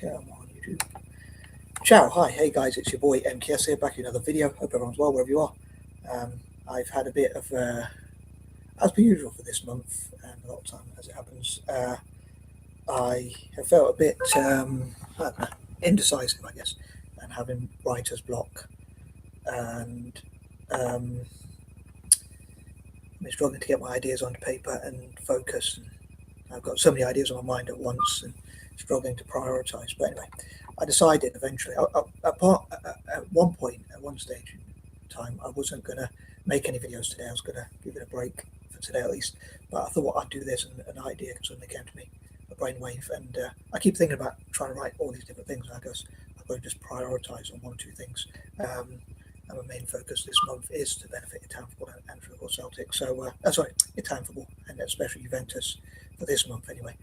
Come on, YouTube. Ciao, hi, hey guys, it's your boy M.K.S here, back in another video. Hope everyone's well wherever you are. I've had a bit of, as per usual for this month, and a lot of time as it happens, I have felt a bit indecisive, I guess, and having writer's block, and been struggling to get my ideas onto paper and focus. And I've got so many ideas on my mind at once and struggling to prioritise. But anyway, I decided eventually, at one stage in time, I wasn't going to make any videos today. I was going to give it a break for today at least. But I thought I'd do this, and an idea suddenly came to me, a brainwave. And I keep thinking about trying to write all these different things. I guess I've got to just prioritise on one or two things. And my main focus this month is to benefit Italian football and football Celtic. So, Italian football and especially Juventus for this month anyway.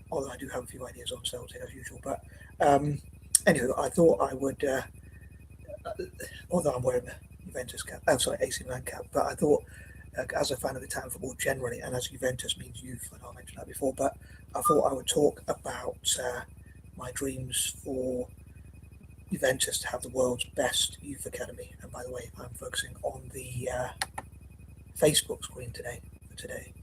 Although I do have a few ideas on Celtic as usual. But anyway, I thought I would, although I'm wearing the Juventus cap, AC Milan cap, but I thought as a fan of Italian football generally, and as Juventus means youth, and I mentioned that before, but I thought I would talk about my dreams for Juventus to have the world's best youth academy. And by the way, I'm focusing on the Facebook screen today,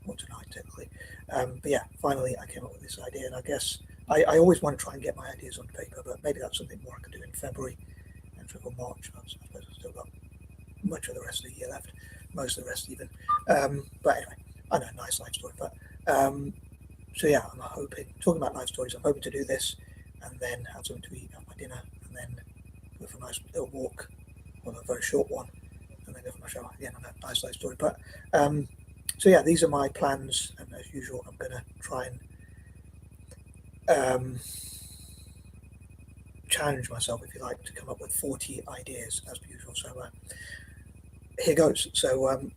or tonight technically. But yeah, finally I came up with this idea, and I guess I always want to try and get my ideas on paper, but maybe that's something more I can do in February and for March. I suppose I've still got much of the rest of the year left, most of the rest even. But anyway, I know, nice life story. But so yeah, I'm hoping, talking about life stories, I'm hoping to do this and then have something to eat, have my dinner, and then go for a nice little walk, well, a very short one, and then go for my shower. Again, on a nice life story. But so yeah, these are my plans, and as usual, I'm going to try and challenge myself, if you like, to come up with 40 ideas as per usual. So here goes. So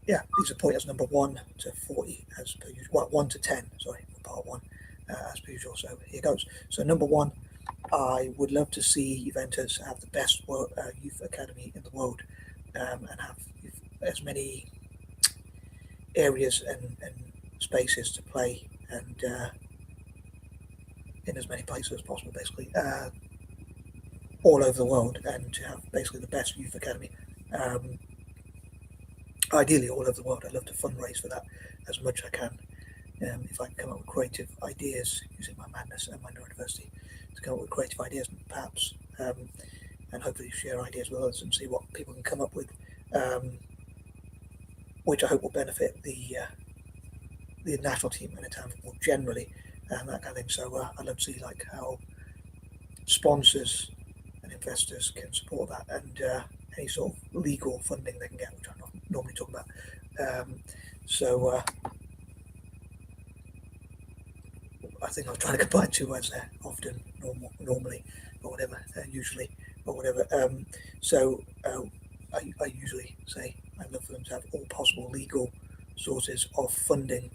yeah, these are pointers number 1 to 40 as per usual. Well, 1 to 10, sorry, for part 1 as per usual. So here goes. So number 1, I would love to see Juventus have the best youth academy in the world, and have as many areas and spaces to play, and in as many places as possible, basically, all over the world, and to have basically the best youth academy, ideally all over the world. I'd love to fundraise for that as much as I can, if I can come up with creative ideas using my madness and my neurodiversity to come up with creative ideas, perhaps, and hopefully share ideas with others and see what people can come up with, which I hope will benefit the national team and Italian football generally, and that kind of thing. So I'd love to see like how sponsors and investors can support that, and any sort of legal funding they can get, which I don't normally talk about. I think I was trying to combine two words there, often, normally, or whatever, usually, or whatever. I usually say I'd love for them to have all possible legal sources of funding,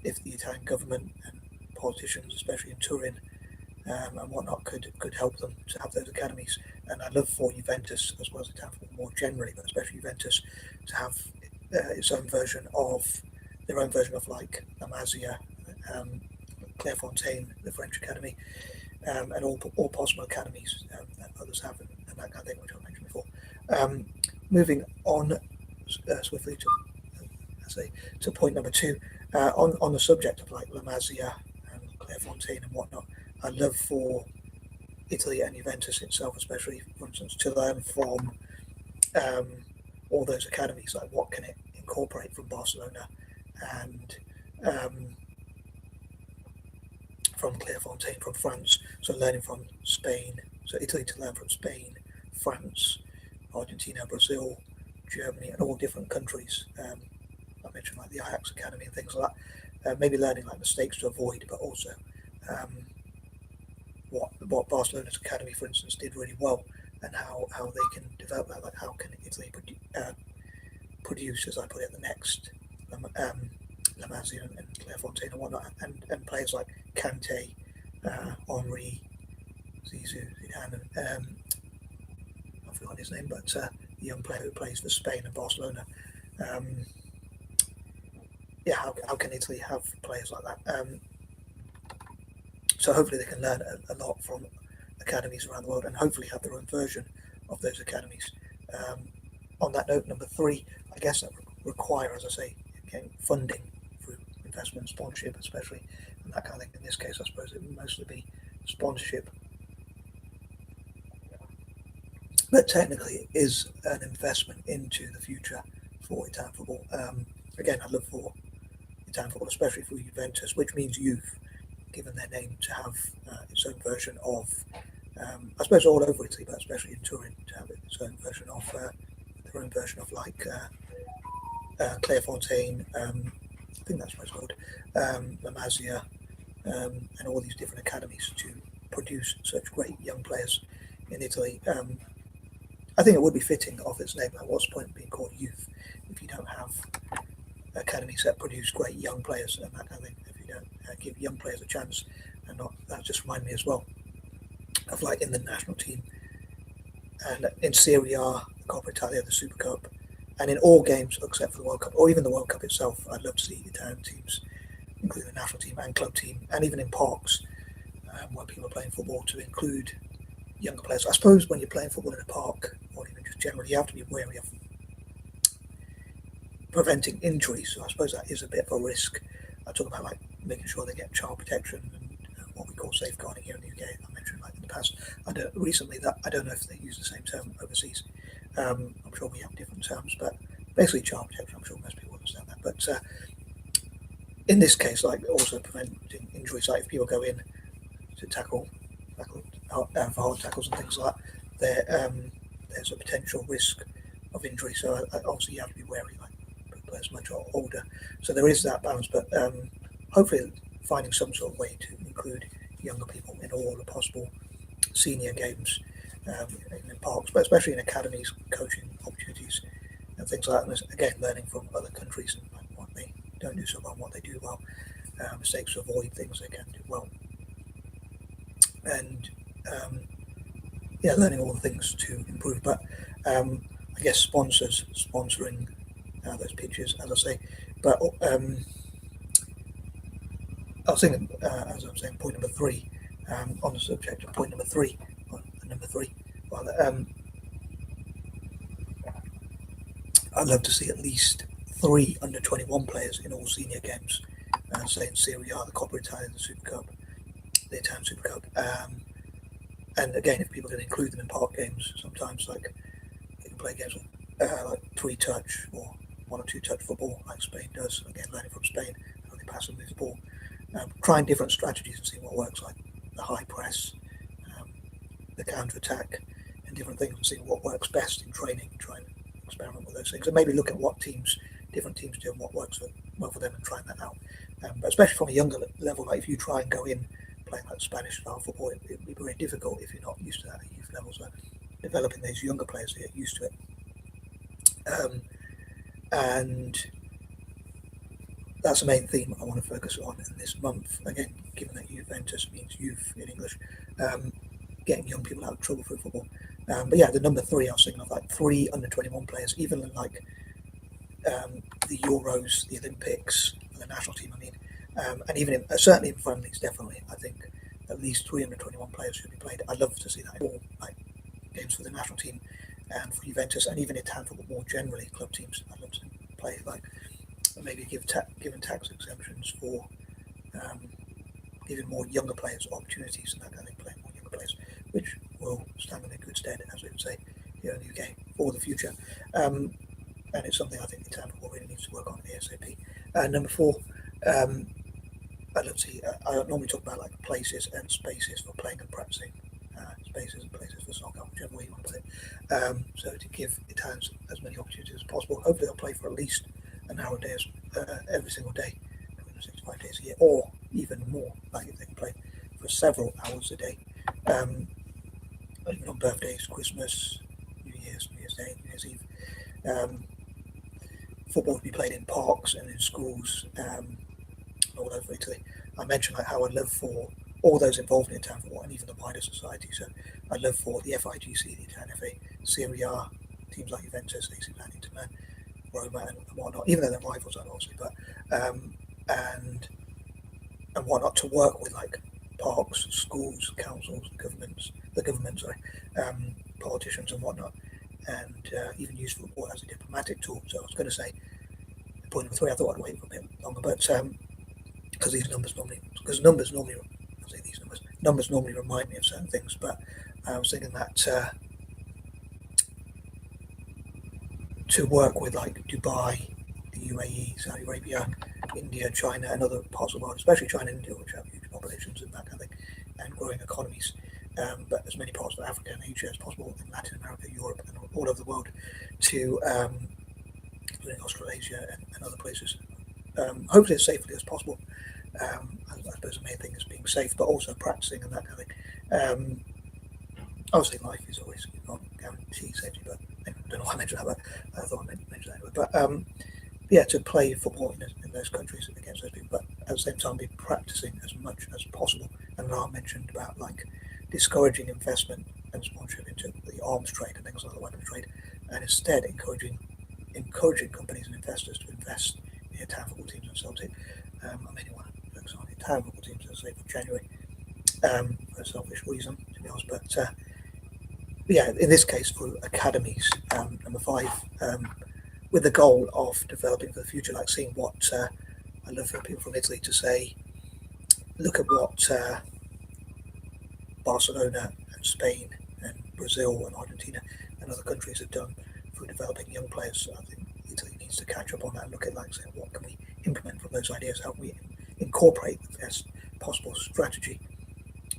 if the Italian government and politicians, especially in Turin and whatnot, could help them to have those academies. And I'd love for Juventus, as well as Italian football more generally, but especially Juventus, to have their own version of like La Masia, Clairefontaine, the French academy, and all possible academies that others have, and that kind of thing, which I mentioned before. Moving on swiftly to point number 2, on the subject of like La Masia and Clairefontaine and whatnot, I'd love for Italy and Juventus itself, especially, for instance, to learn from all those academies, like what can it incorporate from Barcelona and from Clairefontaine from France. So learning from Spain, so Italy to learn from Spain, France, Argentina, Brazil, Germany, and all different countries. I mentioned like the Ajax Academy and things like that. Maybe learning like mistakes to avoid, but also what Barcelona's academy, for instance, did really well, and how they can develop that. Like how can Italy produce, as I put it, the next La Masia and Clairefontaine and whatnot, and players like Kante, Henry, Zizou, Zidane, and I've forgotten his name, but the young player who plays for Spain and Barcelona. How can Italy have players like that? So hopefully they can learn a lot from academies around the world, and hopefully have their own version of those academies. On that note, number 3, I guess that require, as I say, again, funding through investment, sponsorship especially, and that kind of thing. In this case, I suppose it would mostly be sponsorship. But technically it is an investment into the future for Italian football. Again, I look for Italian football, especially for Juventus, which means youth, given their name, to have its own version of, I suppose all over Italy, but especially in Turin, to have its own version of, their own version of like Clairefontaine, I think that's what it's called, La Masia, and all these different academies to produce such great young players in Italy. I think it would be fitting of its name. What's the point of being called youth if you don't have academies that produce great young players and that kind of thing? If you don't give young players a chance, and not that just reminded me as well of like in the national team and in Serie A, the Coppa Italia, the Super Cup, and in all games except for the World Cup or even the World Cup itself. I'd love to see Italian teams, including the national team and club team, and even in parks when people are playing football, to include younger players. I suppose when you're playing football in a park, or even just generally, you have to be wary of preventing injuries. So I suppose that is a bit of a risk. I talk about like making sure they get child protection and what we call safeguarding here in the UK. I mentioned like in the past. I don't know if they use the same term overseas. I'm sure we have different terms, but basically child protection. I'm sure most people understand that. But in this case, like also preventing injuries, like if people go in to tackle for hard tackles and things like that, there's a potential risk of injury. So obviously you have to be wary, like players much older. So there is that balance, but hopefully finding some sort of way to include younger people in all the possible senior games in parks, but especially in academies, coaching opportunities and things like that. And again, learning from other countries and like, what they don't do so well, and what they do well, mistakes to avoid, things they can do well, and learning all the things to improve. But I guess sponsoring those pitches, as I say. But I was thinking, as I was saying, point number 3, on the subject of point number 3, I'd love to see at least 3 under-21 players in all senior games, say in Serie A, the Coppa Italia, the Super Cup, the Italian Super Cup. And again, if people can include them in park games, sometimes like you can play games like 3-touch or 1 or 2-touch football, like Spain does. Again, learning from Spain, how they pass and move the ball, trying different strategies and seeing what works, like the high press, the counter attack, and different things, and seeing what works best in training. Try and experiment with those things, and maybe look at what different teams do and what works well for them, and trying that out. But especially from a younger level, like if you try and go in playing like Spanish style football, it'd be very difficult if you're not used to that at youth level. So developing those younger players to get used to it. And that's the main theme I want to focus on in this month. Again, given that Juventus means youth in English, getting young people out of trouble through football. But yeah, the number 3, I was thinking of like 3 under-21 players, even in like the Euros, the Olympics, the national team. I mean, and even certainly in friendlies, definitely. I think at least 3 under-21 players should be played. I'd love to see that in all like games for the national team and for Juventus, and even Italian football more generally, club teams. I'd love to play like maybe given tax exemptions for even more younger players opportunities, and that kind of thing, playing more younger players, which will stand in a good stead, as we would say here in the UK, for the future. And it's something I think the Italian football really needs to work on ASAP. Number 4, I'd love to see. I normally talk about like places and spaces for playing and practicing. Spaces and places for soccer, whichever way you want to put it. So to give Italians as many opportunities as possible. Hopefully they'll play for at least an hour a day every single day, 65 days a year, or even more, like if they can play for several hours a day. Even on birthdays, Christmas, New Year's Day, New Year's Eve. Football to be played in parks and in schools all over Italy. I mentioned like how I love for all those involved in Italian football and even the wider society. So I love for the FIGC, the Italian FA, Serie A, teams like Juventus, AC Milan, Inter Milan, Roma, and whatnot, even though they're rivals, obviously, but and whatnot, to work with like parks, schools, councils, politicians and whatnot, and even use football as a diplomatic tool. So I was going to say point number three. I thought I'd wait for a bit longer, but because numbers normally, I say these numbers normally remind me of certain things. But I was thinking that to work with like Dubai, the UAE, Saudi Arabia, India, China, and other parts of the world, especially China and India, which have huge populations and that kind of thing, and growing economies. But as many parts of Africa and Asia as possible, in Latin America, Europe, and all over the world, to Australasia and other places. Hopefully as safely as possible. I suppose the main thing is being safe, but also practicing and that kind of thing. Obviously, life is always, you can't guarantee safety, but I don't know why I mentioned that, but I thought I mentioned that anyway. But yeah, to play football in those countries against those people, but at the same time be practicing as much as possible. And I mentioned about like discouraging investment and sponsorship into the arms trade and things like the weapons trade, and instead encouraging companies and investors to invest in the Italian football teams and Celtic. I mainly want to focus on the Italian football teams, as I say, for January, for a selfish reason, to be honest. But yeah, in this case, through academies, number 5, with the goal of developing for the future, like seeing what I love for people from Italy to say, look at what Barcelona and Spain and Brazil and Argentina and other countries have done for developing young players. I think Italy needs to catch up on that and look at like saying what can we implement from those ideas, how can we incorporate the best possible strategy.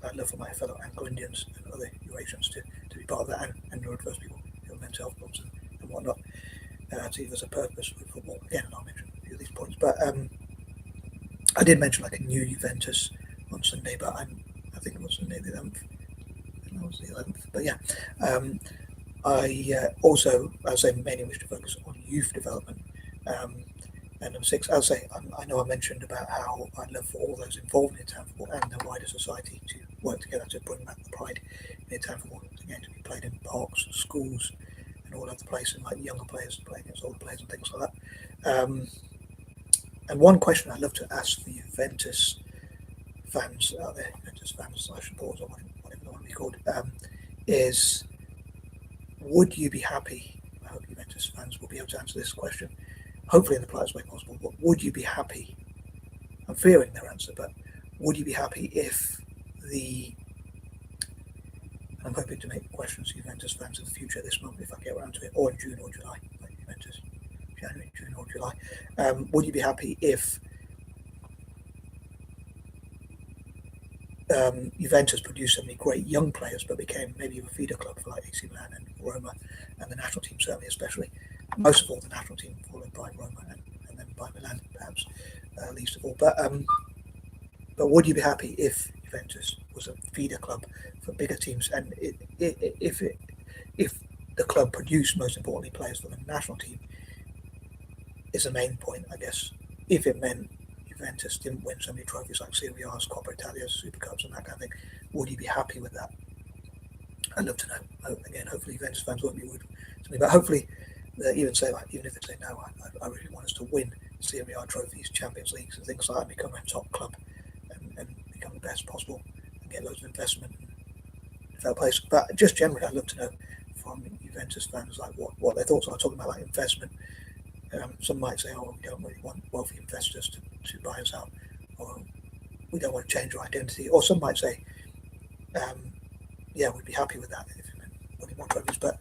I'd love for my fellow Anglo-Indians and other Eurasians to be part of that, and neurodiverse people who have mental health problems and whatnot, to see if there's a purpose with football. Again, and I'll mention a few of these points, but I did mention like a new Juventus on Sunday, but I think it was Sunday the 11th. That was the 11th, but yeah. I also, as I say, mainly wish to focus on youth development. And number 6, I'll say, I know I mentioned about how I'd love for all those involved in Italian football and the wider society to work together to bring back the pride in Italian football, again, to be played in parks, schools, and all over the place, and like younger players playing against older players and things like that. And one question I'd love to ask the Juventus fans out there, Juventus fans / supporters, or whatever they want to be called, is would you be happy? I hope Juventus fans will be able to answer this question, hopefully in the politest way possible. But would you be happy? I'm fearing their answer, but would you be happy if and I'm hoping to make questions to Juventus fans in the future this month if I get around to it, or in June or July, like Juventus, January, June or July. Would you be happy if Juventus produced so many great young players, but became maybe a feeder club for like AC Milan and Roma, and the national team certainly, especially most of all the national team, followed by Roma and then by Milan, perhaps least of all. But would you be happy if Juventus was a feeder club for bigger teams, and if the club produced, most importantly, players for the national team? Is the main point, I guess. If it meant Juventus didn't win so many trophies like Serie A's, Coppa Italia's, Super Cups, and that kind of thing, would you be happy with that? I'd love to know. Again, hopefully Juventus fans won't be rude to me, but hopefully even say like, even if they say no, I really want us to win Serie A trophies, Champions Leagues, and things like that, and become a top club and become the best possible and get loads of investment and fair place. But just generally, I'd love to know from Juventus fans like what their thoughts are. Talking about like investment. Some might say, oh, we don't really want wealthy investors to buy us out, or we don't want to change our identity. Or some might say, yeah, we'd be happy with that if it meant winning more trophies. But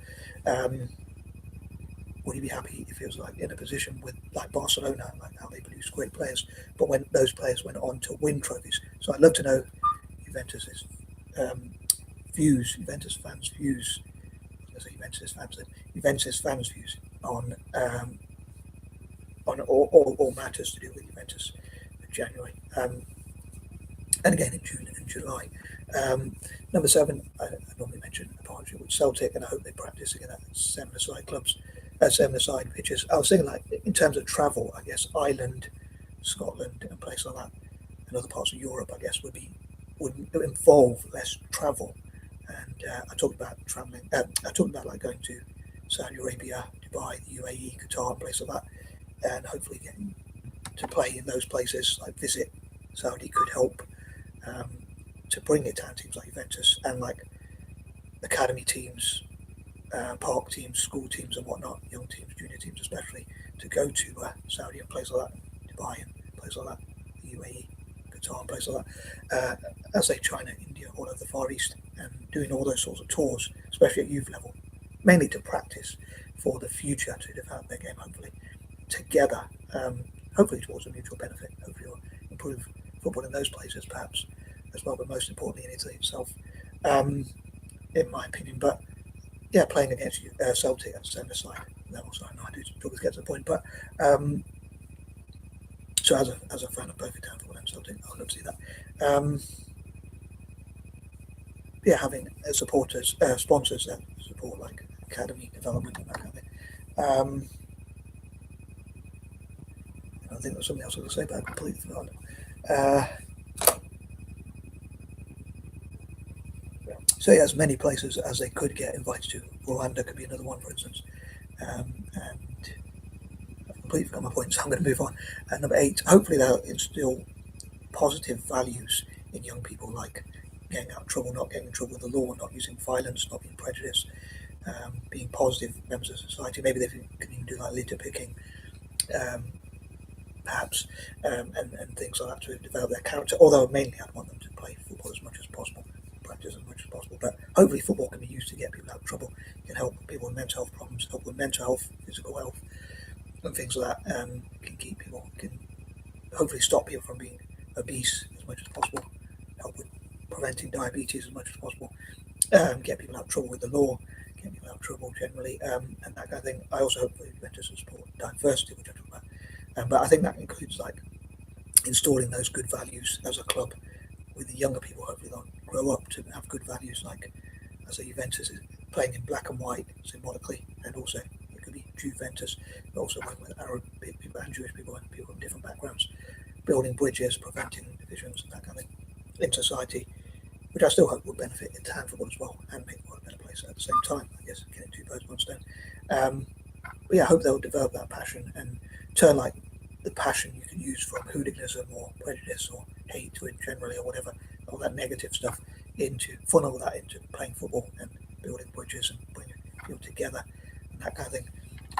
would you be happy if it was like in a position with like Barcelona, like how they produce great players, but when those players went on to win trophies? So I'd love to know Juventus's views, Juventus fans' views. I say Juventus fans' views on all matters to do with Juventus in January, and again in June and July. Number 7, I normally mention a partnership with Celtic, and I hope they practice again at 7-a-side clubs, 7-a-side pitches. I was thinking like in terms of travel, I guess Ireland, Scotland, and places like that, and other parts of Europe, I guess would involve less travel. And I talked about traveling. I talked about like going to Saudi Arabia, Dubai, the UAE, Qatar, and places like that. And hopefully getting to play in those places, like visit Saudi, could help to bring Italian teams like Juventus and like academy teams, park teams, school teams and whatnot, young teams, junior teams especially, to go to Saudi and places like that, Dubai and places like that, the UAE, Qatar and places like that, as they China, India, all over the Far East, and doing all those sorts of tours, especially at youth level, mainly to practice for the future, to develop their game hopefully together, hopefully towards a mutual benefit. Hopefully you'll improve football in those places perhaps as well, but most importantly in Italy itself, in my opinion. But yeah, playing against Celtic at centre side level, so I know I do always get to the point, but so as a fan of both Italian football and Celtic, I would love to see that. Yeah, having supporters, sponsors that support like academy development and that kind of thing. I think there's something else I was going to say, but I completely forgot. So yeah, as many places as they could get invited to. Rwanda could be another one, for instance. And I've completely forgot my point, so I'm going to move on. Number 8, hopefully they'll instill positive values in young people, like getting out of trouble, not getting in trouble with the law, not using violence, not being prejudiced, being positive members of society. Maybe they can even do like litter picking, perhaps, and things like that to develop their character. Although mainly I'd want them to play football as much as possible, practice as much as possible. But hopefully football can be used to get people out of trouble, can help people with mental health problems, help with mental health, physical health, and things like that. Can keep people, can hopefully stop people from being obese as much as possible, help with preventing diabetes as much as possible, get people out of trouble with the law, get people out of trouble generally, and that kind of thing. I also hope that Juventus will support diversity, which I talk about. But I think that includes like installing those good values as a club with the younger people. Hopefully they'll grow up to have good values, like as a Juventus is playing in black and white symbolically, and also it could be Juventus, but also working with Arab people and Jewish people and people from different backgrounds, building bridges, preventing divisions and that kind of thing in society, which I still hope will benefit Italian football as well and make the world a better place at the same time. I guess getting 2 birds, 1 stone. But yeah, I hope they'll develop that passion and turn like the passion you can use from hooliganism or prejudice or hate to it generally or whatever, all that negative stuff, into funnel that into playing football and building bridges and bringing people together and that kind of thing.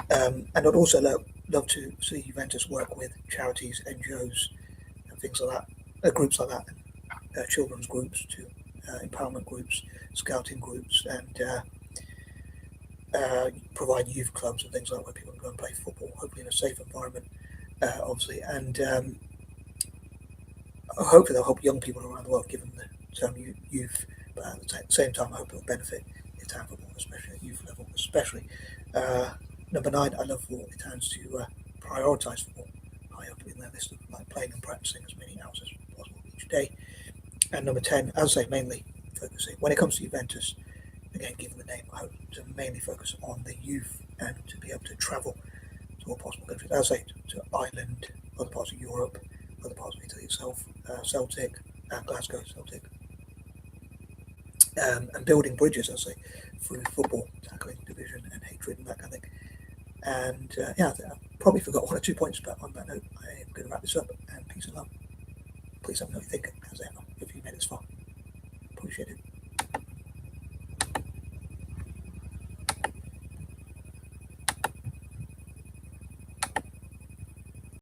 And I'd also love to see Juventus work with charities, NGOs, and things like that, groups like that, and children's groups to empowerment groups, scouting groups, and provide youth clubs and things like that where people can go and play football, hopefully in a safe environment, obviously. And hopefully they'll help young people around the world, given the term youth, but at the same time I hope it'll benefit Italian football, especially at youth level, especially. Number 9, I love for Italians to prioritise football high up in their list of like playing and practicing as many hours as possible each day. And number 10, as I say, mainly focusing when it comes to Juventus, again given the name, I hope to mainly focus on the youth and to be able to travel to all possible countries, as I say, to Ireland, other parts of Europe, other parts of Italy itself, Celtic, Glasgow, Celtic, and building bridges, as I say, through football, tackling division and hatred and that kind of thing. And yeah, I think I probably forgot 1 or 2 points, but on that note, I am going to wrap this up, and peace and love. Please let me know what you think, as ever, if you made this far. Appreciate it.